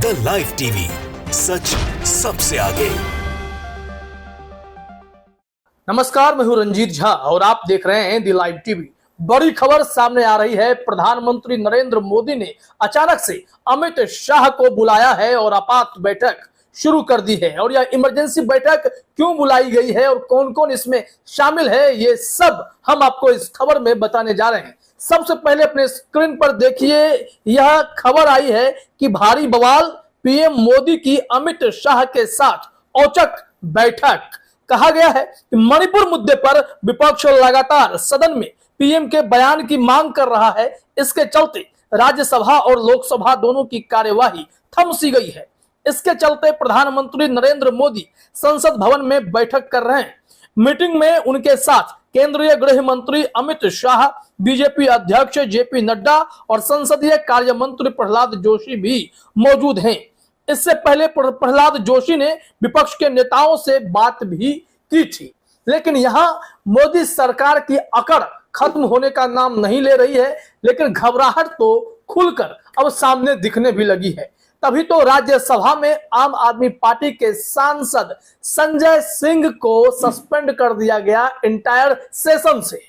The live TV, सच सबसे आगे। नमस्कार, मैं हूं रंजीत झा और आप देख रहे हैं द लाइव टीवी। बड़ी खबर सामने आ रही है। प्रधानमंत्री नरेंद्र मोदी ने अचानक से अमित शाह को बुलाया है और आपात बैठक शुरू कर दी है। और यह इमरजेंसी बैठक क्यों बुलाई गई है और कौन कौन इसमें शामिल है, ये सब हम आपको इस खबर में बताने जा रहे हैं। सबसे पहले अपने स्क्रीन पर देखिए, यह खबर आई है कि भारी बवाल, पीएम मोदी की अमित शाह के साथ औचक बैठक। कहा गया है कि मणिपुर मुद्दे पर विपक्ष लगातार सदन में पीएम के बयान की मांग कर रहा है। इसके चलते राज्यसभा और लोकसभा दोनों की कार्यवाही थम सी गई है। इसके चलते प्रधानमंत्री नरेंद्र मोदी संसद भवन में बैठक कर रहे हैं। मीटिंग में उनके साथ केंद्रीय गृह मंत्री अमित शाह, बीजेपी अध्यक्ष जेपी नड्डा और संसदीय कार्य मंत्री प्रहलाद जोशी भी मौजूद हैं। इससे पहले प्रहलाद जोशी ने विपक्ष के नेताओं से बात भी की थी, लेकिन यहां मोदी सरकार की अकड़ खत्म होने का नाम नहीं ले रही है, लेकिन घबराहट तो खुलकर अब सामने दिखने भी लगी है। तभी तो राज्यसभा में आम आदमी पार्टी के सांसद संजय सिंह को सस्पेंड कर दिया गया इंटायर सेशन से।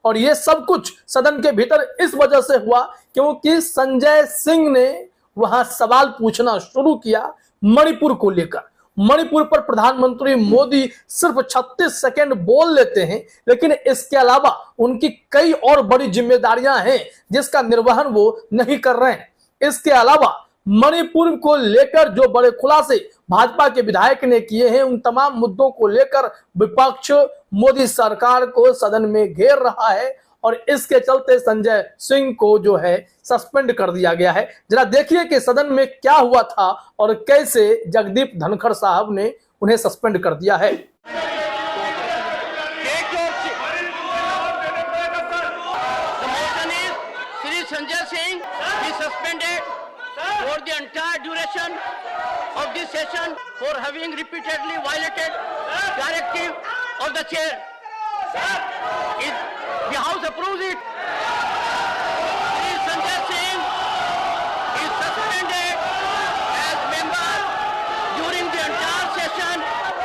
और ये सब कुछ सदन के भीतर इस वजह से हुआ क्योंकि संजय सिंह ने वहां सवाल पूछना शुरू किया मणिपुर को लेकर। मणिपुर पर प्रधानमंत्री मोदी सिर्फ 36 सेकंड बोल लेते हैं, लेकिन इसके अलावा उनकी कई और बड़ी जिम्मेदारियां हैं जिसका निर्वहन वो नहीं कर रहे हैं। इसके अलावा मणिपुर को लेकर जो बड़े खुलासे भाजपा के विधायक ने किए हैं, उन तमाम मुद्दों को लेकर विपक्ष मोदी सरकार को सदन में घेर रहा है और इसके चलते संजय सिंह को जो है सस्पेंड कर दिया गया है। जरा देखिए कि सदन में क्या हुआ था और कैसे जगदीप धनखड़ साहब ने उन्हें सस्पेंड कर दिया है। for the entire duration of this session for having repeatedly violated directive of the chair. If the House approves it, Shri Sanjay Singh is suspended as member during the entire session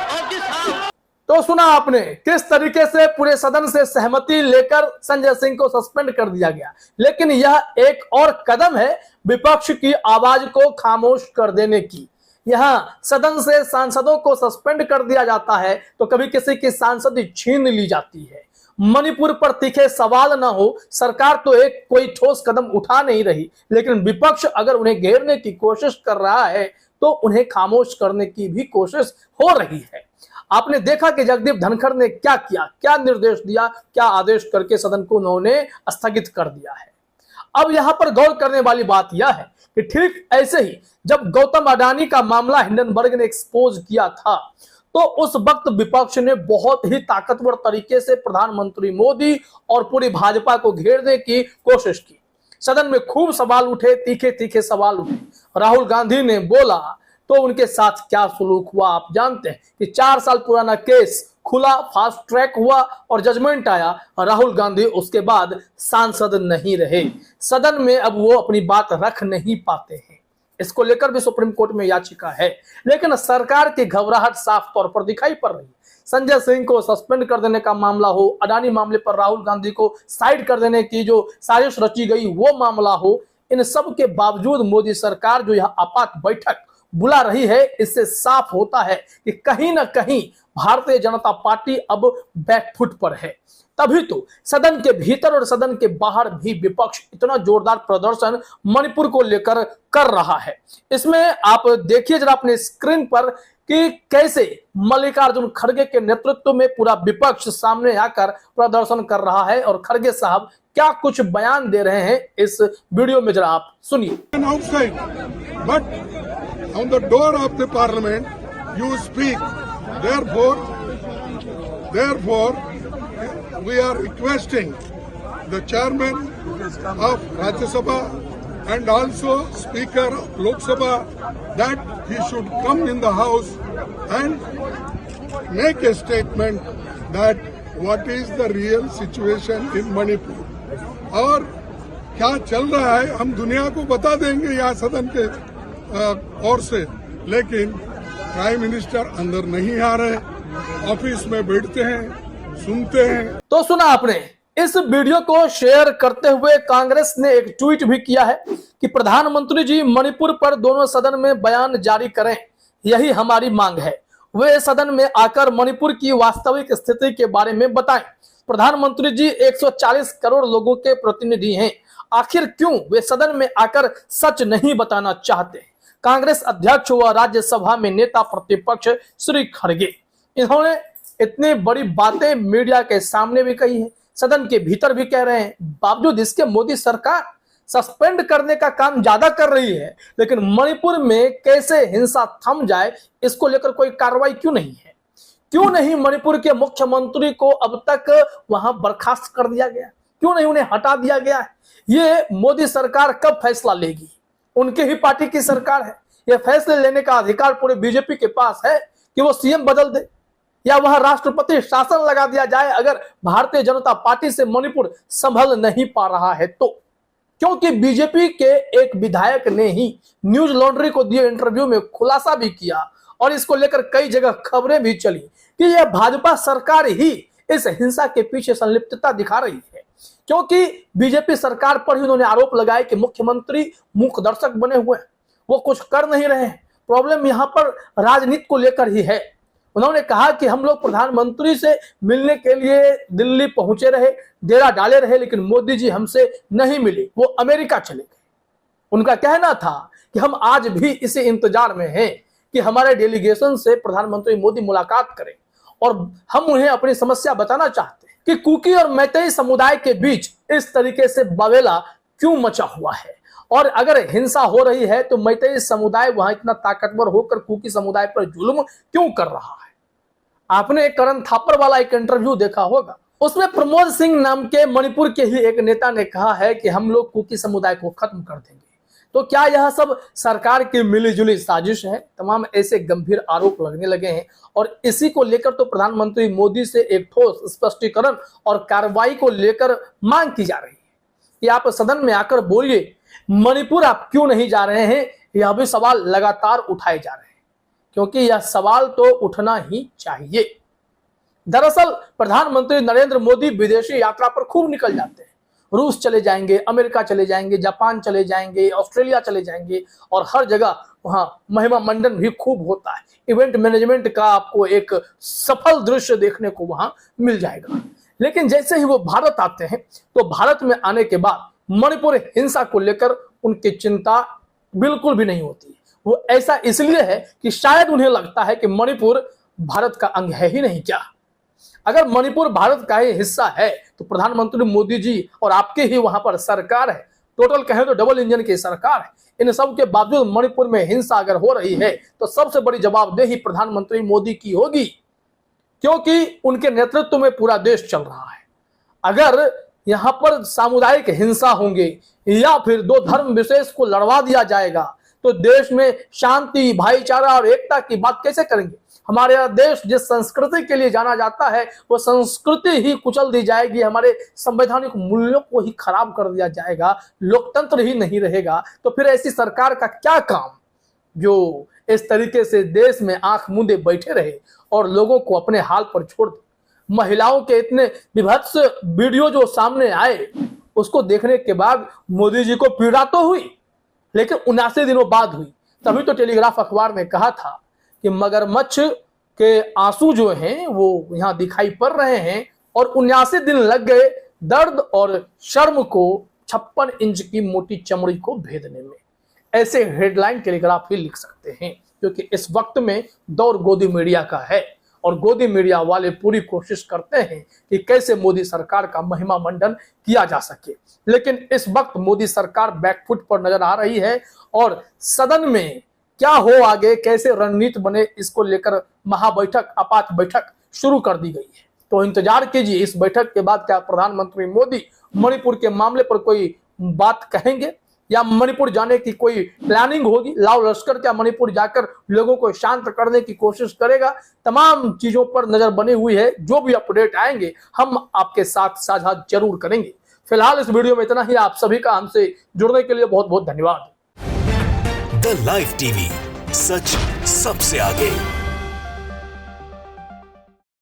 of this House. तो सुना आपने किस तरीके से पूरे सदन से सहमति लेकर संजय सिंह को सस्पेंड कर दिया गया। लेकिन यह एक और कदम है विपक्ष की आवाज को खामोश कर देने की। यहां सदन से सांसदों को सस्पेंड कर दिया जाता है तो कभी किसी की सांसदी छीन ली जाती है। मणिपुर पर तीखे सवाल ना हो, सरकार तो एक कोई ठोस कदम उठा नहीं रही, लेकिन विपक्ष अगर उन्हें घेरने की कोशिश कर रहा है तो उन्हें खामोश करने की भी कोशिश हो रही है। आपने देखा कि जगदीप धनखड़ ने क्या किया, क्या निर्देश दिया, क्या आदेश करके सदन को उन्होंने स्थगित कर दिया है। अब यहां पर गौर करने वाली बात यह है कि ठीक ऐसे ही जब गौतम अडानी का मामला हिंडनबर्ग ने एक्सपोज किया था तो उस वक्त विपक्ष ने बहुत ही ताकतवर तरीके से प्रधानमंत्री मोदी और पूरी भाजपा को घेरने की कोशिश की। सदन में खूब सवाल उठे, तीखे तीखे सवाल उठे। राहुल गांधी ने बोला तो उनके साथ क्या सलूक हुआ आप जानते हैं कि 4 साल पुराना केस खुला, फास्ट ट्रैक हुआ और जजमेंट आया। राहुल गांधी उसके बाद सांसद नहीं रहे। सदन में अब वो अपनी बात रख नहीं पाते हैं। इसको लेकर भी सुप्रीम कोर्ट में याचिका है, लेकिन सरकार की घबराहट साफ तौर पर दिखाई पड़ रही है। संजय सिंह को सस्पेंड कर देने का मामला हो, अडानी मामले पर राहुल गांधी को साइड कर देने की जो साजिश रची गई वो मामला हो, इन सब के बावजूद मोदी सरकार जो यह आपात बैठक बुला रही है, इससे साफ होता है कि कहीं ना कहीं भारतीय जनता पार्टी अब बैकफुट पर है। तभी तो सदन के भीतर और सदन के बाहर भी विपक्ष इतना जोरदार प्रदर्शन मणिपुर को लेकर कर रहा है। इसमें आप देखिए जरा अपने स्क्रीन पर कि कैसे मल्लिकार्जुन खड़गे के नेतृत्व में पूरा विपक्ष सामने आकर प्रदर्शन कर रहा है और खड़गे साहब क्या कुछ बयान दे रहे हैं इस वीडियो में, जरा आप सुनिए। On the door of the parliament, you speak. Therefore, we are requesting the chairman of Rajya Sabha and also Speaker of Lok Sabha that he should come in the house and make a statement that what is the real situation in Manipur और क्या चल रहा है हम दुनिया को बता देंगे यहाँ सदन के ओर से, लेकिन प्राइम मिनिस्टर अंदर नहीं आ रहे, ऑफिस में बैठते हैं, सुनते हैं। तो सुना आपने, इस वीडियो को शेयर करते हुए कांग्रेस ने एक ट्वीट भी किया है कि प्रधानमंत्री जी मणिपुर पर दोनों सदन में बयान जारी करें, यही हमारी मांग है। वे सदन में आकर मणिपुर की वास्तविक स्थिति के बारे में बताएं। प्रधानमंत्री जी 140 करोड़ लोगों के प्रतिनिधि हैं, आखिर क्यों वे सदन में आकर सच नहीं बताना चाहते? कांग्रेस अध्यक्ष व राज्यसभा में नेता प्रतिपक्ष श्री खड़गे, इन्होंने इतनी बड़ी बातें मीडिया के सामने भी कही है, सदन के भीतर भी कह रहे हैं। बावजूद इसके मोदी सरकार सस्पेंड करने का काम ज्यादा कर रही है, लेकिन मणिपुर में कैसे हिंसा थम जाए इसको लेकर कोई कार्रवाई क्यों नहीं है? क्यों नहीं मणिपुर के मुख्यमंत्री को अब तक वहां बर्खास्त कर दिया गया? क्यों नहीं उन्हें हटा दिया गया है? ये मोदी सरकार कब फैसला लेगी? उनके ही पार्टी की सरकार है, यह फैसले लेने का अधिकार पूरे बीजेपी के पास है कि वो सीएम बदल दे या वह राष्ट्रपति शासन लगा दिया जाए अगर भारतीय जनता पार्टी से मणिपुर संभल नहीं पा रहा है तो। क्योंकि बीजेपी के एक विधायक ने ही न्यूज लॉन्ड्री को दिए इंटरव्यू में खुलासा भी किया और इसको लेकर कई जगह खबरें भी चली कि यह भाजपा सरकार ही इस हिंसा के पीछे संलिप्तता दिखा रही है। क्योंकि बीजेपी सरकार पर ही उन्होंने आरोप लगाया कि मुख्यमंत्री मूक दर्शक बने हुए हैं, वो कुछ कर नहीं रहे हैं। प्रॉब्लम यहां पर राजनीति को लेकर ही है। उन्होंने कहा कि हम लोग प्रधानमंत्री से मिलने के लिए दिल्ली पहुंचे रहे, डेरा डाले रहे, लेकिन मोदी जी हमसे नहीं मिले, वो अमेरिका चले गए। उनका कहना था कि हम आज भी इसी इंतजार में हैं कि हमारे डेलीगेशन से प्रधानमंत्री मोदी मुलाकात करें और हम उन्हें अपनी समस्या बताना चाहते हैं कि कुकी और मैतेई समुदाय के बीच इस तरीके से बवेला क्यों मचा हुआ है, और अगर हिंसा हो रही है तो मैतेई समुदाय वहां इतना ताकतवर होकर कुकी समुदाय पर जुल्म क्यों कर रहा है? आपने करण थापर वाला एक इंटरव्यू देखा होगा, उसमें प्रमोद सिंह नाम के मणिपुर के ही एक नेता ने कहा है कि हम लोग कुकी समुदाय को खत्म कर देंगे। तो क्या यह सब सरकार की मिलीजुली साजिश है? तमाम ऐसे गंभीर आरोप लगने लगे हैं और इसी को लेकर तो प्रधानमंत्री मोदी से एक ठोस स्पष्टीकरण और कार्रवाई को लेकर मांग की जा रही है कि आप सदन में आकर बोलिए, मणिपुर आप क्यों नहीं जा रहे हैं? यह भी सवाल लगातार उठाए जा रहे हैं, क्योंकि यह सवाल तो उठना ही चाहिए। दरअसल प्रधानमंत्री नरेंद्र मोदी विदेशी यात्रा पर खूब निकल जाते हैं। रूस चले जाएंगे, अमेरिका चले जाएंगे, जापान चले जाएंगे, ऑस्ट्रेलिया चले जाएंगे और हर जगह वहां महिमा मंडन भी खूब होता है। इवेंट मैनेजमेंट का आपको एक सफल दृश्य देखने को वहां मिल जाएगा। लेकिन जैसे ही वो भारत आते हैं तो भारत में आने के बाद मणिपुर हिंसा को लेकर उनकी चिंता बिल्कुल भी नहीं होती। वो ऐसा इसलिए है कि शायद उन्हें लगता है कि मणिपुर भारत का अंग है ही नहीं क्या। अगर मणिपुर भारत का ही हिस्सा है तो प्रधानमंत्री मोदी जी और आपके ही वहां पर सरकार है, टोटल कहें तो डबल इंजन की सरकार है। इन सब के बावजूद मणिपुर में हिंसा अगर हो रही है तो सबसे बड़ी जवाबदेही प्रधानमंत्री मोदी की होगी, क्योंकि उनके नेतृत्व में पूरा देश चल रहा है। अगर यहां पर सामुदायिक हिंसा होंगे या फिर दो धर्म विशेष को लड़वा दिया जाएगा तो देश में शांति, भाईचारा और एकता की बात कैसे करेंगे? हमारे देश जिस संस्कृति के लिए जाना जाता है वो संस्कृति ही कुचल दी जाएगी, हमारे संवैधानिक मूल्यों को ही खराब कर दिया जाएगा, लोकतंत्र ही नहीं रहेगा। तो फिर ऐसी सरकार का क्या काम जो इस तरीके से देश में आंख मूंदे बैठे रहे और लोगों को अपने हाल पर छोड़ दे। महिलाओं के इतने विभत्स वीडियो जो सामने आए उसको देखने के बाद मोदी जी को पीड़ा तो हुई, लेकिन 79 दिनों बाद हुई। तभी तो टेलीग्राफ अखबार ने कहा था कि मगरमच्छ के आंसू जो हैं वो यहां दिखाई पड़ रहे हैं और 79 दिन लग गए दर्द और शर्म को 56 इंच की मोटी चमड़ी को भेदने में। ऐसे हेडलाइन टेलीग्राफ ही लिख सकते हैं, क्योंकि इस वक्त में दौर गोदी मीडिया का है और गोदी मीडिया वाले पूरी कोशिश करते हैं कि कैसे मोदी सरकार का महिमा मंडन किया जा सके। लेकिन इस वक्त मोदी सरकार बैकफुट पर नजर आ रही है और सदन में क्या हो आगे, कैसे रणनीति बने, इसको लेकर महाबैठक, आपात बैठक शुरू कर दी गई है। तो इंतजार कीजिए इस बैठक के बाद क्या प्रधानमंत्री मोदी मणिपुर के मामले पर कोई बात कहेंगे या मणिपुर जाने की कोई प्लानिंग होगी। लाव लश्कर क्या मणिपुर जाकर लोगों को शांत करने की कोशिश करेगा? तमाम चीजों पर नजर बनी हुई है। जो भी अपडेट आएंगे हम आपके साथ साझा जरूर करेंगे। फिलहाल इस वीडियो में इतना ही। आप सभी का हमसे जुड़ने के लिए बहुत बहुत धन्यवाद। द लाइव टीवी, सच सबसे आगे।